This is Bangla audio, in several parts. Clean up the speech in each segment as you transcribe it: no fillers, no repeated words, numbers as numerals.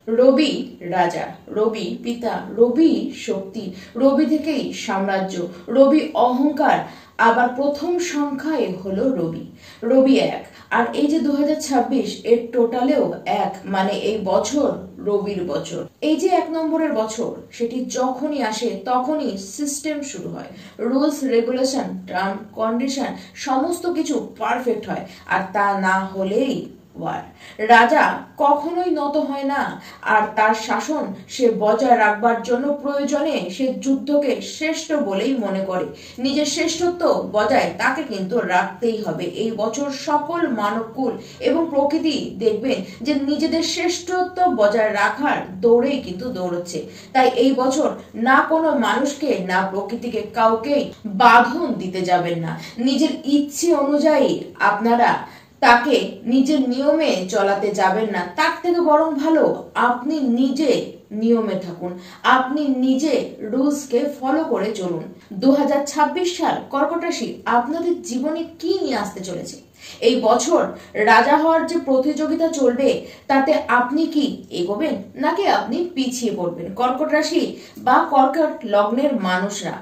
রবি রাজা, রবি পিতা, রবি শক্তি, রবি থেকেই সাম্রাজ্য, রবি অহংকার, আবার প্রথম সংখ্যায় হলো রবি, রবি এক। আর এই যে 2026 এর টোটালেও এক, মানে এই বছর রবির বছর। এই যে 1 নম্বরের বছর, সেটি যখনই আসে তখনই সিস্টেম শুরু হয়, রুলস রেগুলেশন টার্ম কন্ডিশন সমস্ত কিছু পারফেক্ট হয়। আর তা না হলেই রাজা কখনোই নত হয় না, আর তার শাসন সে বজায় রাখবার জন্য প্রয়োজনে সে যুদ্ধকে শ্রেষ্ঠ বলেই মনে করে। নিজের শ্রেষ্ঠত্ব বজায় তাকে কিন্তু রাখতেই হবে। এই বছর সকল মানবকুল এবং প্রকৃতি দেখবেন যে নিজেদের শ্রেষ্ঠত্ব বজায় রাখার দৌড়েই কিন্তু দৌড়চ্ছে। তাই এই বছর না কোনো মানুষকে না প্রকৃতিকে কাউকেই বাঁধন দিতে যাবেন না। নিজের ইচ্ছে অনুযায়ী আপনারা তাকে নিজের নিয়মে চলাতে যাবেন না। তার থেকে বরং ভালো আপনি নিজে নিয়মে থাকুন, আপনি নিজে রুলসকে ফলো করে চলুন। 2026 সাল কর্কট রাশি আপনাদের জীবনে কি নিয়ে আসতে চলেছে? এই বছর রাজা হওয়ার যে প্রতিযোগিতা চলবে, তাতে আপনি কি এগোবেন নাকি আপনি পিছিয়ে পড়বেন? কর্কট রাশি বা কর্কট লগ্নের মানুষরা,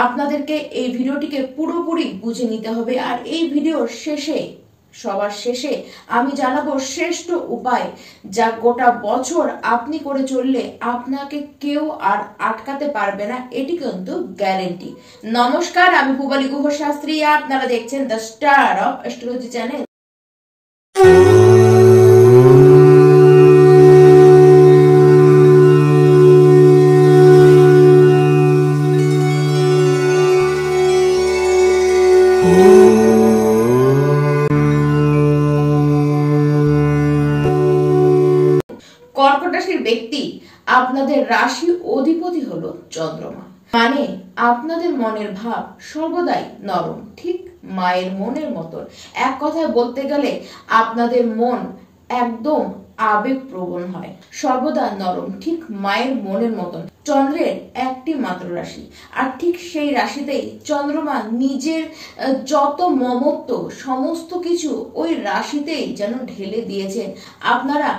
আপনাদেরকে এই ভিডিওটিকে পুরোপুরি বুঝে নিতে হবে। আর এই ভিডিওর শেষে, সবার শেষে আমি জানাবো শ্রেষ্ঠ উপায়, যা গোটা বছর আপনি করে চললে আপনাকে কেউ আর আটকাতে পারবে না, এটি কিন্তু গ্যারেন্টি। নমস্কার, আমি পূবালী গুহ শাস্ত্রী, আপনারা দেখছেন the star of astrology channel. কর্কট রাশির ব্যক্তি, আপনাদের রাশি অধিপতি হলো চন্দ্রমা, মানে আপনাদের মনের ভাব সর্বদাই নরম, ঠিক মায়ের মনের মতন। এক কথায় বলতে গেলে আপনাদের মন একদম আবেগপ্রবণ হয়, সর্বদা নরম, ঠিক মায়ের মনের মতন। চন্দ্রের একটি মাত্র রাশি, আর ঠিক সেই রাশিতেই চন্দ্রমা নিজের যত মমত্ব সমস্ত কিছু ওই রাশিতেই যেন ঢেলে দিয়েছেন। আপনারা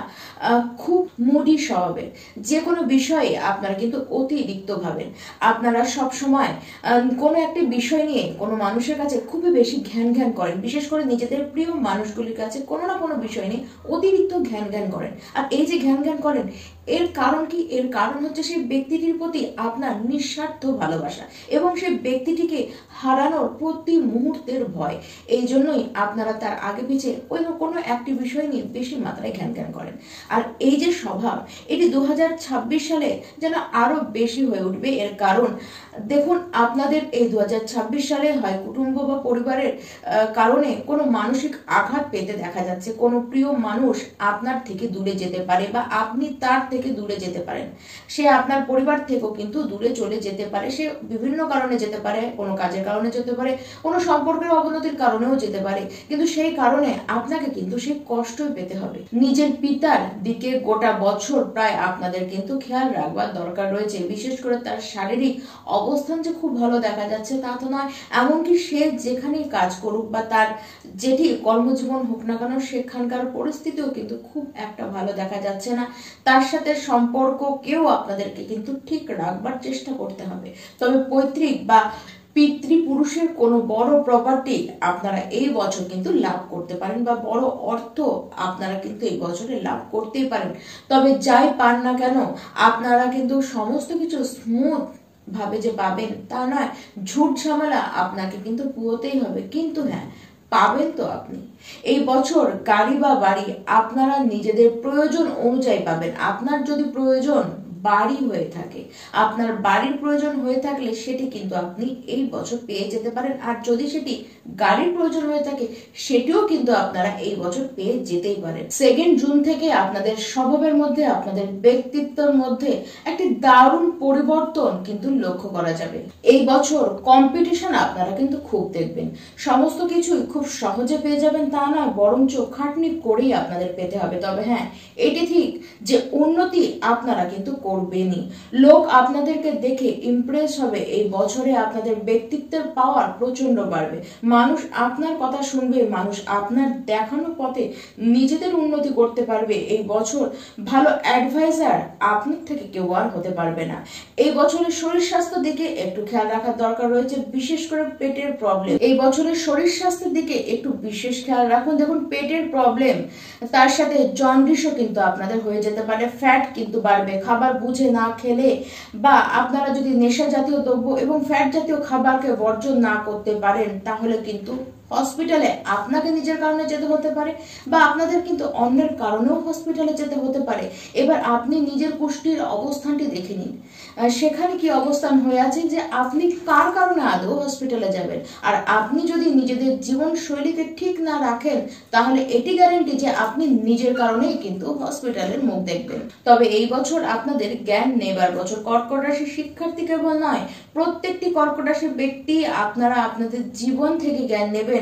খুব মুডি স্বভাবের, যে কোনো বিষয়ে আপনারা কিন্তু অতিরিক্ত ভাবেন। আপনারা সব সময় কোনো একটি বিষয় নিয়ে কোনো মানুষের কাছে খুবই বেশি ঘ্যান করেন, বিশেষ করে নিজেদের প্রিয় মানুষগুলির কাছে কোনো না কোনো বিষয় নিয়ে অতিরিক্ত ঘ্যান করেন। আর এই যে ঘ্যান করেন, এর কারণ কি? এর কারণ হচ্ছে সেই ব্যক্তিটির প্রতি আপনার নিঃস্বার্থ ভালোবাসা এবং সেই ব্যক্তিটিকে হারানোর প্রতি মুহূর্তের ভয়। এই জন্যই আপনারা তার আগে পিছে ওই কোনো একটি বিষয় নিয়ে বেশি মাত্রায় ঘ্যান করেন। আর এই যে স্বভাব, এটি 2026 সালে যেন আরো বেশি হয়ে উঠবে। এর কারণ দেখুন, আপনাদের এই 2026 সালে হয় কুটুম্ব বা পরিবারের কারণে কোনো মানসিক আঘাত পেতে দেখা যাচ্ছে। কোনো প্রিয় মানুষ আপনার থেকে দূরে যেতে পারে বা আপনি তার থেকে দূরে যেতে পারেন। সে আপনার পরিবার থেকেও কিন্তু দূরে চলে যেতে পারে। সে বিভিন্ন কারণে যেতে পারে, কোনো কাজের কারণে যেতে পারে, কোনো সম্পর্কের অবনতির কারণেও যেতে পারে, কিন্তু সেই কারণে আপনাকে কিন্তু সেই কষ্টই পেতে হবে। নিজের পিতার দিকে গোটা বছর প্রায় আপনাদের কিন্তু খেয়াল রাখবার দরকার রয়েছে। বিশেষ করে তার শারীরিক অবস্থান যে খুব ভালো দেখা যাচ্ছে তা তো নয়, এমনকি সে যেখানেই কাজ করুক বা তার যেটি কর্মজীবন হোক না কেন, সেখানকার পরিস্থিতিও কিন্তু খুব একটা ভালো দেখা যাচ্ছে না। তার সাথে সম্পর্ক কেউ আপনাদেরকে কিন্তু ঠিক রাখবার চেষ্টা করতে হবে। তবে পৈতৃক বা পিতৃপুরুষের কোনো বড় প্রপার্টি আপনারা এই বছর কিন্তু লাভ করতে পারেন, বা বড় অর্থ আপনারা কিন্তু এই বছরে লাভ করতেই পারেন। তবে যাই পান না কেন, আপনারা কিন্তু সমস্ত কিছু স্মুথ ভাবে যে পাবেন তা নয়, ঝুট ঝামেলা আপনাকে কিন্তু পুরোতেই হবে। কিন্তু হ্যাঁ, পাবেন তো আপনি। এই বছর গাড়ি বা বাড়ি আপনারা নিজেদের প্রয়োজন অনুযায়ী পাবেন। আপনার যদি প্রয়োজন বাড়ি হয়ে থাকে, আপনার বাড়ির প্রয়োজন হয়ে থাকলে সেটি কিন্তু আপনি এই বছর পেয়ে যেতে পারেন। আর যদি সেটি গাড়ির প্রয়োজন হয়ে থাকে, সেটিও কিন্তু আপনারা এই বছর পেয়ে যেতেই পারেন। 2 জুন থেকে আপনাদের স্বভাবের মধ্যে, আপনাদের ব্যক্তিত্বের মধ্যে একটি দারুণ পরিবর্তন কিন্তু লক্ষ্য করা যাবে। এই বছর কম্পিটিশন আপনারা কিন্তু খুব দেখবেন। সমস্ত কিছুই খুব সহজে পেয়ে যাবেন তা নয়, বরঞ্চ খাটনি করেই আপনাদের পেতে হবে। তবে হ্যাঁ, এটি ঠিক যে উন্নতি আপনারা কিন্তু করবেনই। লোক আপনাদেরকে দেখে ইমপ্রেস হবে। এই বছরে আপনাদের ব্যক্তিত্বের পাওয়ার প্রচন্ড বাড়বে। মানুষ আপনার কথা শুনবে, মানুষ আপনার দেখানো পথে নিজেদের উন্নতি করতে পারবে। এই বছর ভালো অ্যাডভাইজার আপনার থেকে কেউ আর হতে পারবে না। এই বছরের শরীর স্বাস্থ্য দিকে একটু খেয়াল রাখার দরকার রয়েছে, বিশেষ করে পেটের প্রবলেম। এই বছরের শরীর স্বাস্থ্যের দিকে একটু বিশেষ খেয়াল রাখুন। দেখুন, পেটের প্রবলেম তার সাথে জন্ডিসও কিন্তু আপনাদের হয়ে যেতে পারে। ফ্যাট কিন্তু বাড়বে খাবার বুঝে না খেলে, বা আপনারা যদি নেশা জাতীয় দ্রব্য এবং ফ্যাট জাতীয় খাবারকে বর্জন না করতে পারেন, তাহলে কিন্তু হসপিটালে আপনাকে নিজের কারণে যেতে হতে পারে, বা আপনাদের কিন্তু অন্যের কারণেও হসপিটালে যেতে হতে পারে। এবার আপনি নিজের পুষ্টির অবস্থানটি দেখে নিন, সেখানে কি অবস্থান হয়ে আছে যে আপনি কার কারণে আদৌ হসপিটালে যাবেন। আর আপনি যদি নিজেদের জীবন শৈলীকে ঠিক না রাখেন, তাহলে এটি গ্যারেন্টি যে আপনি নিজের কারণেই কিন্তু হসপিটালের মুখ দেখবেন। তবে এই বছর আপনাদের জ্ঞান নেবার বছর। কর্কট রাশির শিক্ষার্থী কেবল নয়, প্রত্যেকটি কর্কট রাশির ব্যক্তি আপনারা আপনাদের জীবন থেকে জ্ঞান নেবেন।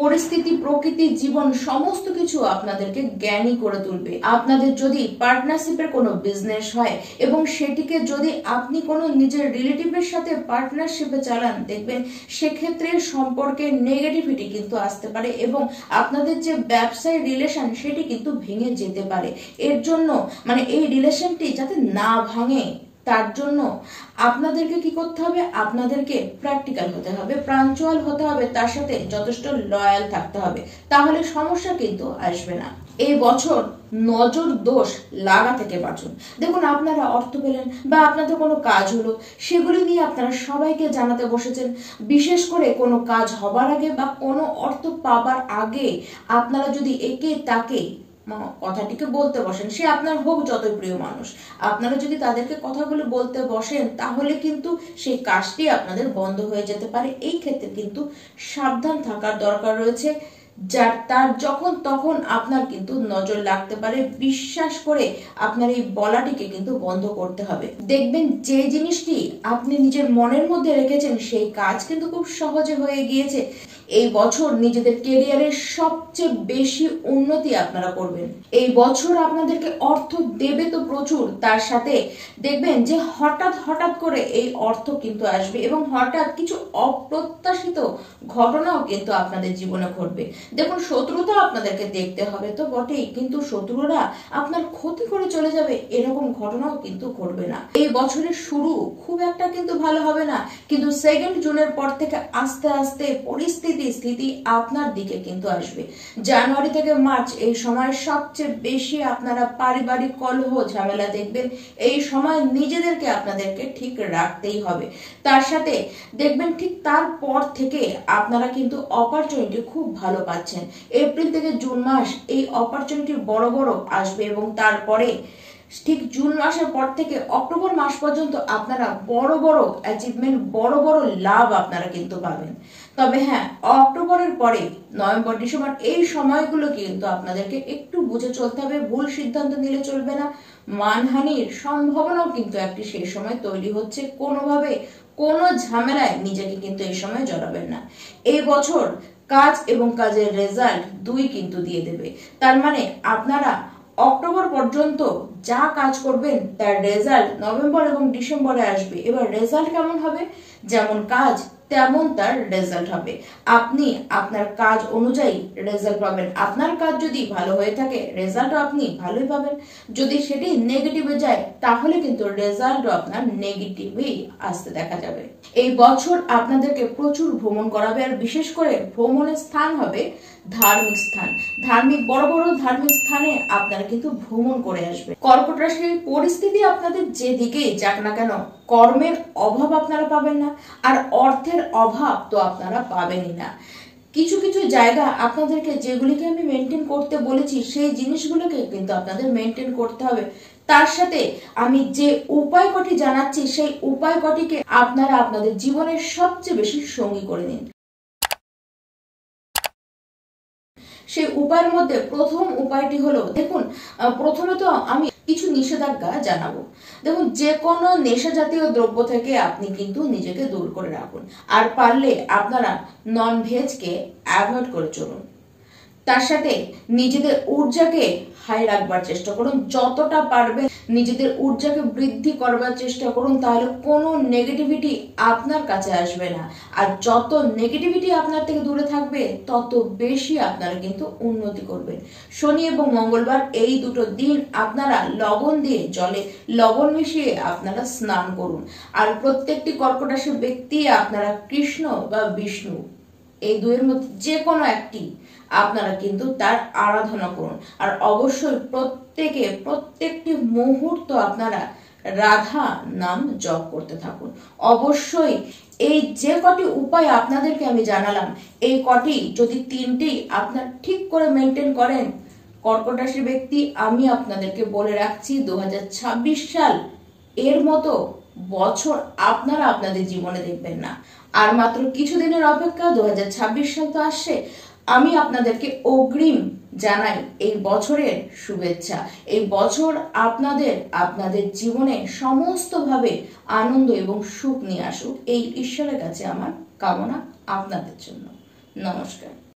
পরিস্থিতি, প্রকৃতি, জীবন সমস্ত কিছু আপনাদেরকে জ্ঞানী করে তুলবে। আপনাদের যদি পার্টনারশিপের কোনো বিজনেস হয় এবং সেটিকে যদি আপনি কোনো নিজের রিলেটিভের সাথে পার্টনারশিপে চালান, দেখবেন সেক্ষেত্রে সম্পর্কে নেগেটিভিটি কিন্তু আসতে পারে এবং আপনাদের যে ব্যবসায়ী রিলেশন সেটি কিন্তু ভেঙে যেতে পারে। এর জন্য এই রিলেশনটি যাতে না ভাঙে, তার জন্য আপনাদেরকে কি করতে হবে? আপনাদেরকে প্র্যাকটিক্যাল হতে হবে, প্রাঞ্জল হতে হবে, তার সাথে যথেষ্ট লয়াল থাকতে হবে, তাহলে সমস্যা কিন্তু আসবে না। এই বছর নজর দোষ লাগা থেকে বাঁচুন। দেখুন, আপনারা অর্থ পেলেন বা আপনাদের কোনো কাজ হলো, সেগুলি নিয়ে আপনারা সবাইকে জানাতে বসেছেন। বিশেষ করে কোনো কাজ হবার আগে বা কোনো অর্থ পাবার আগে আপনারা যদি একে তাকে কথাটিকে বলতে বসেন, সে আপনার হোক যতই প্রিয় মানুষ, আপনারা যদি তাদেরকে কথাগুলো বলতে বসেন, তাহলে কিন্তু সেই কাজটি আপনাদের বন্ধ হয়ে যেতে পারে। এই ক্ষেত্রে কিন্তু সাবধান থাকার দরকার রয়েছে। তার যখন তখন আপনার কিন্তু নজর লাগতে পারে। বিশ্বাস করে আপনার এই বলাটিকে কিন্তু বন্ধ করতে হবে। দেখবেন যে জিনিসটি আপনি নিজের মনের মধ্যে রেখেছেন, সেই কাজ কিন্তু খুব সহজে হয়ে গিয়েছে। এই বছর নিজেদের ক্যারিয়ারের সবচেয়ে বেশি উন্নতি আপনারা করবেন। এই বছর আপনাদেরকে অর্থ দেবে তো প্রচুর, তার সাথে দেখবেন যে হঠাৎ হঠাৎ করে এই অর্থ কিন্তু আসবে এবং হঠাৎ কিছু অপ্রত্যাশিত ঘটনাও কিন্তু আপনাদের জীবনে ঘটবে। দেখুন, শত্রুতা আপনাদেরকে দেখতে হবে তো বটেই, কিন্তু শত্রুরা আপনার ক্ষতি করে চলে যাবে এরকম ঘটনাও কিন্তু ঘটবে না। এই বছরের শুরু খুব একটা কিন্তু ভালো হবে না, কিন্তু 2 জুনের পর থেকে আস্তে আস্তে স্থিতি আপনার দিকে কিন্তু আসবে। জানুয়ারি থেকে মার্চ এই সময় সবচেয়ে বেশি আপনারা পারিবারিক কলহ ঝামেলা দেখবেন। এই সময় নিজেদেরকে আপনাদেরকে ঠিক রাখতেই হবে। তার সাথে দেখবেন ঠিক তারপর থেকে আপনারা কিন্তু অপরচুনিটি খুব ভালো পাচ্ছেন। এপ্রিল থেকে জুন মাস এই অপরচুনিটি বড় বড় আসবে এবং তারপরে ঠিক জুন মাসের পর থেকে অক্টোবর মাস পর্যন্ত আপনারা বড় বড় অ্যাচিভমেন্ট, বড় বড় লাভ আপনারা কিন্তু পাবেন। তবে হ্যাঁ, অক্টোবরের পরে নভেম্বর, ডিসেম্বর এই সময়গুলো কিন্তু আপনাদেরকে একটু বুঝে চলতে হবে। ভুল সিদ্ধান্ত নিলে চলবে না। মানহানির সম্ভাবনাও কিন্তু একটি সেই সময় তৈরি হচ্ছে। কোনোভাবে কোনো ঝামেলায় নিজেকে কিন্তু এই সময় জড়াবেন না। এই বছর কাজ এবং কাজের রেজাল্ট দুই কিন্তু দিয়ে দেবে। তার আপনারা অক্টোবর পর্যন্ত যা কাজ করবেন তার রেজাল্ট নভেম্বর এবং ডিসেম্বরে আসবে। এবার রেজাল্ট কেমন হবে? যেমন কাজ তেমন তার রেজাল্ট হবে। আপনি আপনার কাজ অনুযায়ী রেজাল্ট পাবেন। আপনার কাজ যদি ভালো হয়ে থাকে, রেজাল্টও আপনি ভালোই পাবেন। যদি সেটি নেগেটিভে যায়, তাহলে কিন্তু রেজাল্টও আপনার নেগেটিভই আসতে দেখা যাবে। এই বছর আপনাদেরকে প্রচুর ভ্রমণ করাবে, আর বিশেষ করে ভ্রমণের স্থান হবে ধার্মিক স্থান। বড় বড় ধার্মিক স্থানে আপনারা কিন্তু ভ্রমণ করে আসবে। কর্কট রাশির পরিস্থিতি আপনাদের যেদিকেই যাক না কেন, কর্মের অভাব আপনারা পাবেন না, আর অর্থের অভাব তো আপনারা পাবেনই না। কিছু কিছু জায়গা আপনাদেরকে যেগুলিকে আমি মেনটেন করতে বলেছি, সেই জিনিসগুলোকে কিন্তু আপনাদের মেনটেন করতে হবে। তার সাথে আমি যে উপায় কটি জানাচ্ছি, সেই উপায় কটিকে আপনারা আপনাদের জীবনের সবচেয়ে বেশি সঙ্গী করে নিন। সেই উপায়ের মধ্যে প্রথম উপায়টি হলো, দেখুন, প্রথমে তো আমি কিছু নিষেধাজ্ঞা জানাবো। দেখুন, যে কোনো নেশা জাতীয় দ্রব্য থেকে আপনি কিন্তু নিজেকে দূর করে রাখুন, আর পারলে আপনারা নন ভেজকে অ্যাভয়েড করে চলুন। তার সাথে নিজেদের ঊর্জাকে হাই রাখবার চেষ্টা করুন, যতটা পারবেন নিজেদের ঊর্জাকে বৃদ্ধি করবার চেষ্টা করুন, তাহলে কোনো নেগেটিভিটি আপনার কাছে আসবে না। আর যত নেগেটিভিটি আপনার থেকে দূরে থাকবে তত বেশি আপনারা কিন্তু উন্নতি করবেন। শনি এবং মঙ্গলবার এই দুটো দিন আপনারা লবণ দিয়ে, জলে লবণ মিশিয়ে আপনারা স্নান করুন। আর প্রত্যেকটি কর্কট রাশির ব্যক্তি আপনারা কৃষ্ণ বা বিষ্ণু এই দুয়ের মধ্যে যে কোনো একটি আপনারা কিন্তু তার আরাধনা করুন। আর অবশ্যই প্রত্যেকটি মুহূর্ত আপনারা রাধা নাম জপ করতে থাকুন। অবশ্যই এই যে কটি উপায় আপনাদেরকে আমি জানালাম, এই কটি যদি তিনটি আপনার ঠিক করে মেনটেন করেন কর্কট রাশির ব্যক্তি, আমি আপনাদেরকে বলে রাখছি 2026 সাল এর মতো বছর আপনারা আপনাদের জীবনে দেখবেন না। আর মাত্র কিছুদিনের অপেক্ষা, 2026 সাল তো আসছে। আমি আপনাদেরকে অগ্রিম জানাই এই বছরের শুভেচ্ছা। এই বছর আপনাদের জীবনে সমস্তভাবে আনন্দ এবং সুখ নিয়ে আসুক, এই ঈশ্বরের কাছে আমার কামনা আপনাদের জন্য। নমস্কার।